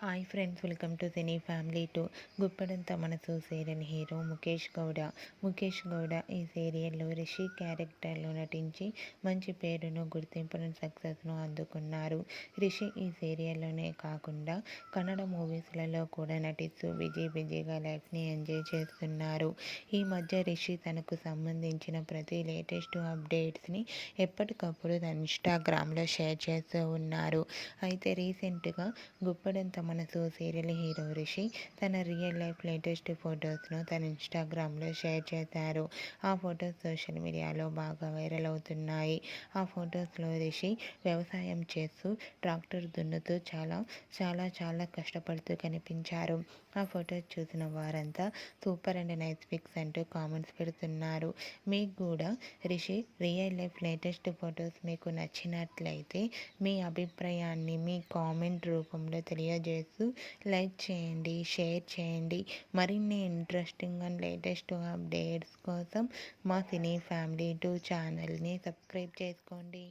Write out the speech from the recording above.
Hi friends, welcome to cine family two. గుప్పడంత మనసు serial hero Mukesh Gowda ఈ సీరియల్లో రిషి క్యారెక్టర్లో నటించి మంచి పేరును, గుర్తింపును, సక్సెస్ను అందుకున్నారు. రిషి ఈ సీరియల్లోనే కాకుండా కన్నడ మూవీస్లలో కూడా నటిస్తూ బిజీగా లైఫ్ని ఎంజాయ్ చేస్తున్నారు. ఈ మధ్య రిషి తనకు సంబంధించిన ప్రతి లేటెస్ట్ అప్డేట్స్ని ఎప్పటికప్పుడు తన ఇన్స్టాగ్రామ్లో షేర్ చేస్తూ ఉన్నారు. అయితే రీసెంట్గా గుప్పడంత మనసు సీరియల్ హీరో రిషి తన రియల్ లైఫ్ లేటెస్ట్ ఫొటోస్ను తన ఇన్స్టాగ్రామ్లో షేర్ చేశారు. ఆ ఫొటోస్ సోషల్ మీడియాలో బాగా వైరల్ అవుతున్నాయి. ఆ ఫొటోస్లో రిషి వ్యవసాయం చేస్తూ ట్రాక్టర్ దున్నుతూ చాలా కష్టపడుతూ కనిపించారు. ఆ ఫొటోస్ చూసిన వారంతా సూపర్ అండ్ నైస్ పిక్స్ అంటూ కామెంట్స్ పెడుతున్నారు. మీకు కూడా Rishi real life latest photos మీకు నచ్చినట్లయితే మీ అభిప్రాయాన్ని మీ కామెంట్ రూపంలో తెలియజేస్తూ లైక్ చేయండి, షేర్ చేయండి. మరిన్ని ఇంట్రెస్టింగ్ అండ్ లేటెస్ట్ అప్డేట్స్ కోసం మా సినీ ఫ్యామిలీ 2 ఛానల్ని సబ్స్క్రైబ్ చేసుకోండి.